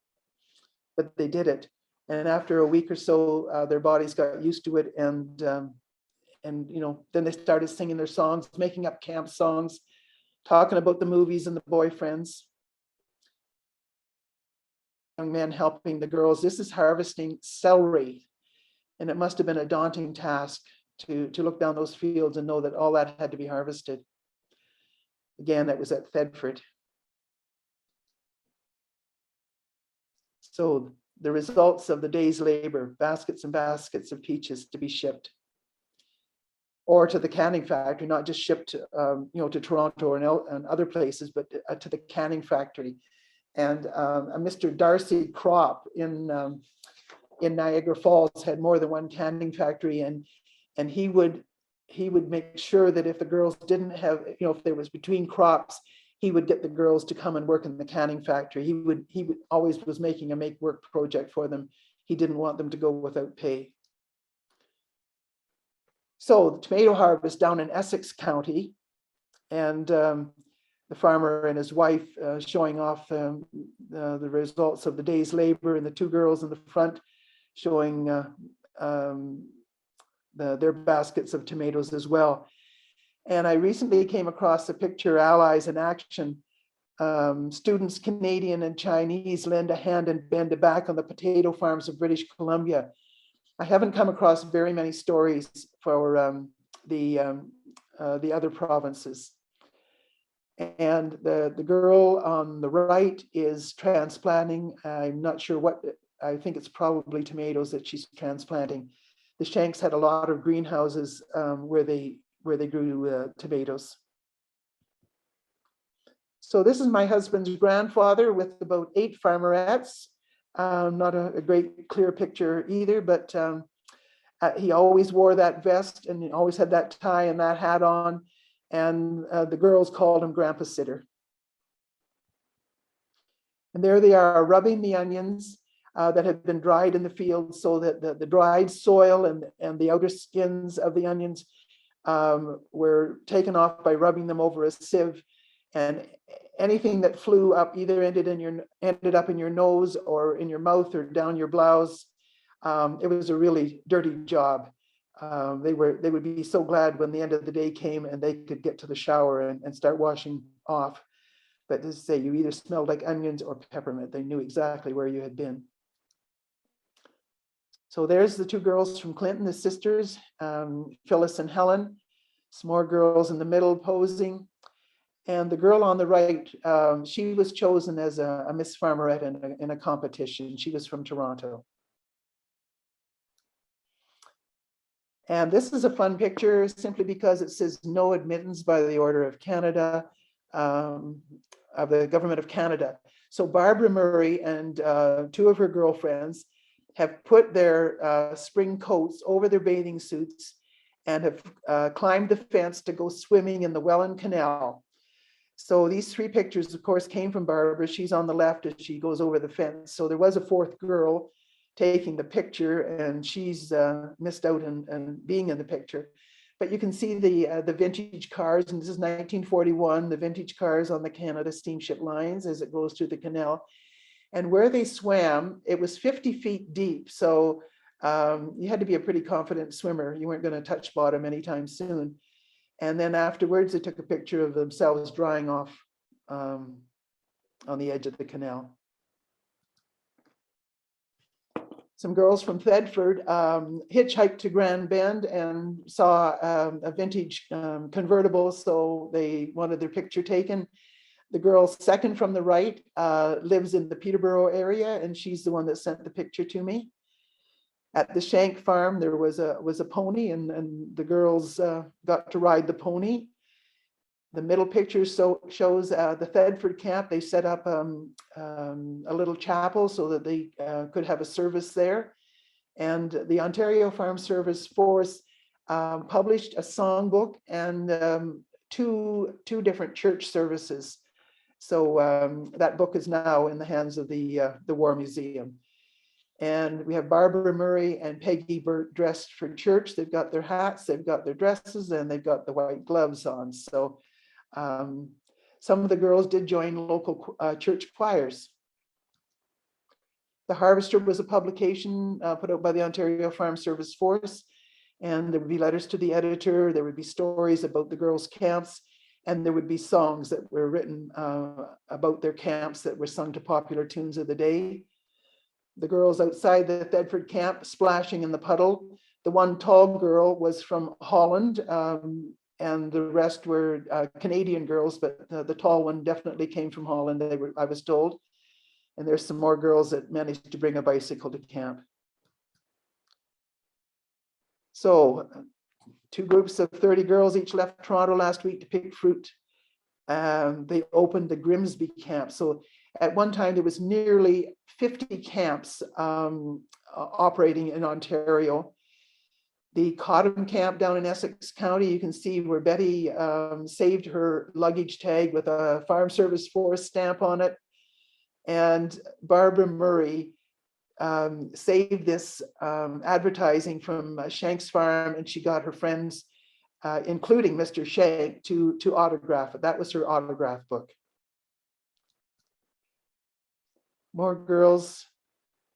S1: But they did it. And after a week or so, their bodies got used to it. And then they started singing their songs, making up camp songs, talking about the movies and the boyfriends. men helping the girls. This is harvesting celery. And it must have been a daunting task to look down those fields and know that all that had to be harvested. Again, that was at Fedford. So the results of the day's labor, baskets and baskets of peaches to be shipped, or to the canning factory, not just shipped, to Toronto and other places, but to the canning factory. And Mr. Darcy Crop in Niagara Falls had more than one canning factory, and he would make sure that if the girls didn't have, if there was between crops, he would get the girls to come and work in the canning factory. He would always was making a make work project for them. He didn't want them to go without pay. So the tomato harvest down in Essex County, and the farmer and his wife showing off the results of the day's labor, and the two girls in the front showing their baskets of tomatoes as well. And I recently came across a picture, Allies in Action. Students, Canadian and Chinese, lend a hand and bend a back on the potato farms of British Columbia. I haven't come across very many stories for the other provinces. And the girl on the right is transplanting. I'm not sure what, I think it's probably tomatoes that she's transplanting. The Shanks had a lot of greenhouses where they grew tomatoes. So this is my husband's grandfather with about 8 farmerettes. Not a great clear picture either, but he always wore that vest and he always had that tie and that hat on. And the girls called him Grandpa Sitter. And there they are rubbing the onions that have been dried in the field, so that the dried soil and the outer skins of the onions were taken off by rubbing them over a sieve. And anything that flew up either ended up in your nose or in your mouth or down your blouse. It was a really dirty job. They would be so glad when the end of the day came and they could get to the shower and start washing off. But as I say, you either smelled like onions or peppermint. They knew exactly where you had been. So there's the 2 girls from Clinton, the sisters, Phyllis and Helen. Some more girls in the middle posing. And the girl on the right, she was chosen as a Miss Farmerette in a competition. She was from Toronto. And this is a fun picture simply because it says no admittance by the Order of Canada, of the Government of Canada. So Barbara Murray and 2 of her girlfriends have put their spring coats over their bathing suits and have climbed the fence to go swimming in the Welland Canal. So these 3 pictures, of course, came from Barbara. She's on the left as she goes over the fence. So there was a 4th girl taking the picture, and she's missed out on being in the picture. But you can see the vintage cars, and this is 1941, the vintage cars on the Canada steamship lines as it goes through the canal. And where they swam, it was 50 feet deep. So you had to be a pretty confident swimmer. You weren't going to touch bottom anytime soon. And then afterwards, they took a picture of themselves drying off on the edge of the canal. Some girls from Fedford hitchhiked to Grand Bend and saw a vintage convertible, so they wanted their picture taken. The girl second from the right lives in the Peterborough area, and she's the one that sent the picture to me. At the Shank farm, there was a pony, and the girls got to ride the pony. The middle picture shows the Fedford Camp. They set up a little chapel so that they could have a service there. And the Ontario Farm Service Force published a songbook and two different church services. So that book is now in the hands of the War Museum. And we have Barbara Murray and Peggy Burt dressed for church. They've got their hats, they've got their dresses, and they've got the white gloves on. So some of the girls did join local church choirs. The Harvester was a publication put out by the Ontario Farm Service Force, and there would be letters to the editor, there would be stories about the girls' camps, and there would be songs that were written about their camps that were sung to popular tunes of the day. the girls outside the Fedford Camp splashing in the puddle. The one tall girl was from Holland, and the rest were Canadian girls, but the tall one definitely came from Holland, I was told. And there's some more girls that managed to bring a bicycle to camp. So 2 groups of 30 girls each left Toronto last week to pick fruit. They opened the Grimsby Camp. So at one time, there was nearly 50 camps operating in Ontario. The Cotton Camp down in Essex County, you can see where Betty saved her luggage tag with a Farm Service Force stamp on it. And Barbara Murray saved this advertising from Shank's Farm, and she got her friends, including Mr. Shank, to autograph it. That was her autograph book. More girls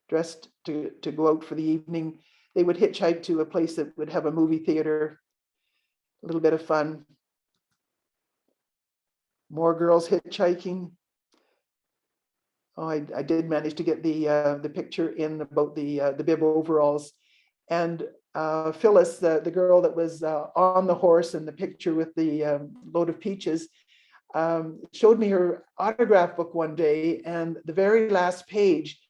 S1: dressed to go out for the evening. They would hitchhike to a place that would have a movie theater, a little bit of fun. More girls hitchhiking. Oh, I did manage to get the picture in about the bib overalls. And Phyllis, the girl that was on the horse in the picture with the load of peaches, showed me her autograph book one day, and the very last page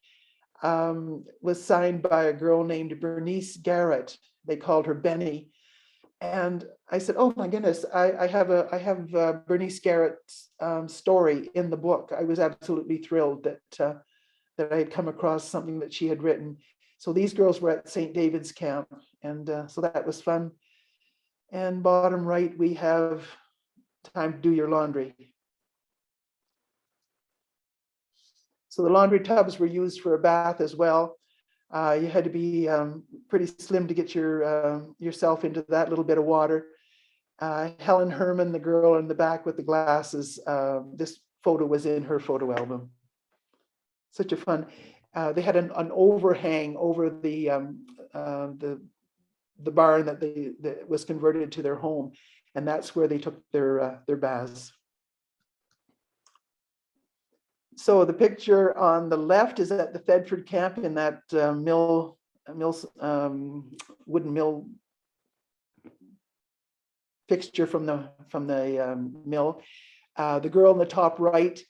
S1: was signed by a girl named Bernice Garrett. They called her Benny. And I said, oh my goodness, I have Bernice Garrett's story in the book. I was absolutely thrilled that I had come across something that she had written. So these girls were at St. David's Camp, and so that was fun. And bottom right, we have time to do your laundry. So the laundry tubs were used for a bath as well. You had to be pretty slim to get yourself into that little bit of water. Helen Herman, the girl in the back with the glasses, this photo was in her photo album. Such a fun. They had an overhang over the barn that was converted to their home, and that's where they took their baths. So the picture on the left is at the Fedford Camp in that wooden mill fixture from the mill. The girl in the top right,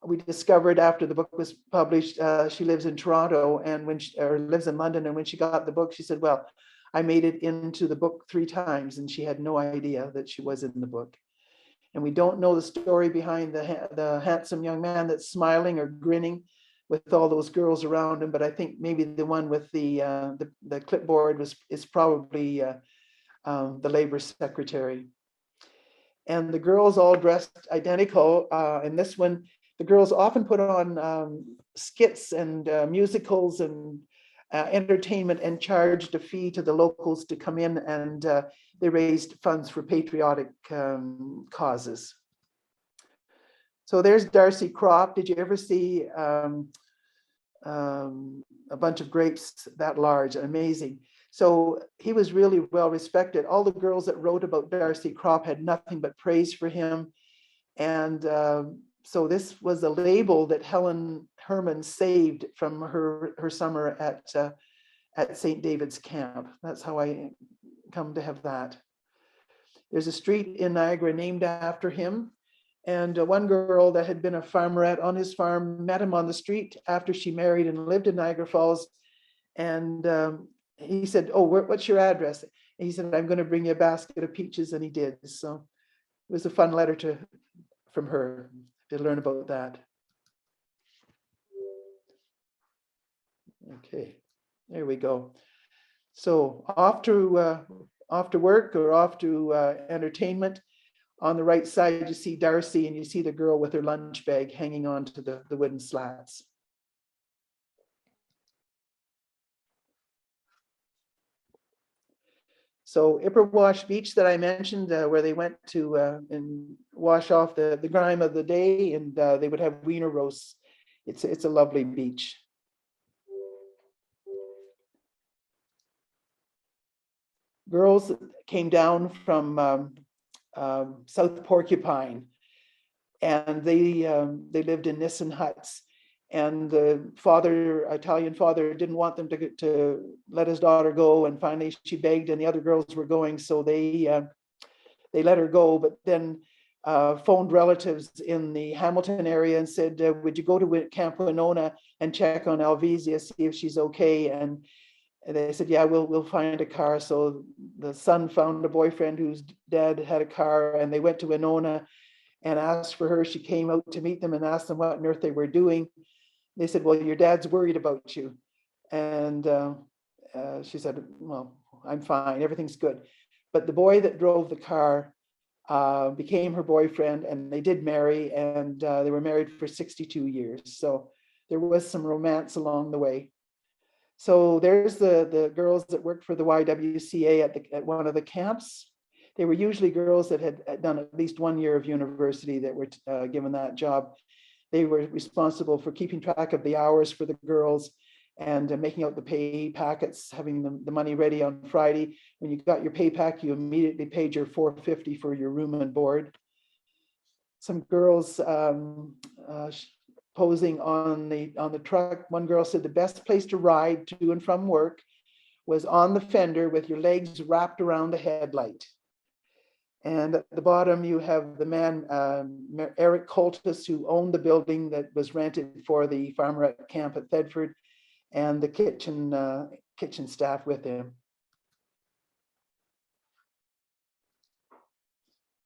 S1: we discovered after the book was published, she lives in Toronto, and lives in London. And when she got the book, she said, well, I made it into the book 3 times, and she had no idea that she was in the book. And we don't know the story behind the handsome young man that's smiling or grinning with all those girls around him. But I think maybe the one with the clipboard is probably the labor secretary. And the girls all dressed identical. In this one, the girls often put on skits and musicals and entertainment, and charged a fee to the locals to come in, and they raised funds for patriotic causes. So there's Darcy Crop. Did you ever see a bunch of grapes that large? Amazing. So he was really well respected. All the girls that wrote about Darcy Crop had nothing but praise for him. And so this was a label that Helen Herman saved from her summer at St. David's Camp. That's how I come to have that. There's a street in Niagara named after him. And one girl that had been a farmerette on his farm met him on the street after she married and lived in Niagara Falls. And he said, oh, what's your address? And he said, I'm going to bring you a basket of peaches. And he did. So it was a fun letter from her to learn about that. Okay, there we go. So off to work or off to entertainment. On the right side, you see Darcy, and you see the girl with her lunch bag hanging on to the wooden slats. So Ipperwash Beach that I mentioned, where they went to and wash off the grime of the day, and they would have wiener roasts. It's a lovely beach. Girls came down from South Porcupine, and they lived in Nissin huts. and the father, Italian father, didn't want them to let his daughter go. And finally she begged, and the other girls were going, so they let her go. But then phoned relatives in the Hamilton area and said, would you go to Camp Winona and check on Alvesia, see if she's okay? And they said, yeah, we'll find a car. So the son found a boyfriend whose dad had a car, and they went to Winona and asked for her. She came out to meet them and asked them what on earth they were doing. They said, well, your dad's worried about you. And she said, well, I'm fine, everything's good. But the boy that drove the car became her boyfriend, and they did marry, and they were married for 62 years. So there was some romance along the way. So there's the girls that worked for the YWCA at one of the camps. They were usually girls that had done at least 1 year of university that were given that job. They were responsible for keeping track of the hours for the girls and making out the pay packets, having the money ready on Friday. When you got your pay pack, you immediately paid your $4.50 for your room and board. Some girls posing on the truck. One girl said the best place to ride to and from work was on the fender with your legs wrapped around the headlight. And at the bottom, you have the man, Eric Coltis, who owned the building that was rented for the Farmerette camp at Fedford, and the kitchen staff with him.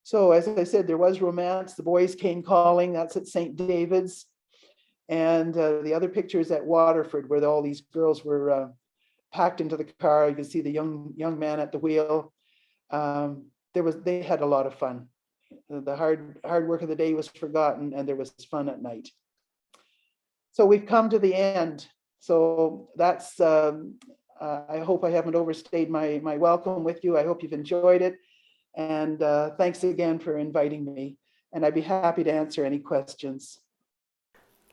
S1: So as I said, there was romance. The boys came calling. That's at St. David's. And the other picture is at Waterford, where all these girls were packed into the car. You can see the young man at the wheel. They had a lot of fun. The hard work of the day was forgotten, and there was fun at night. So we've come to the end. So that's, I hope I haven't overstayed my welcome with you. I hope you've enjoyed it. And thanks again for inviting me. And I'd be happy to answer any questions.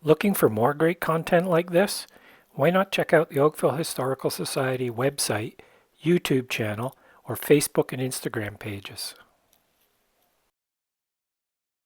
S2: Looking for more great content like this? Why not check out the Oakville Historical Society website, YouTube channel, or Facebook and Instagram pages.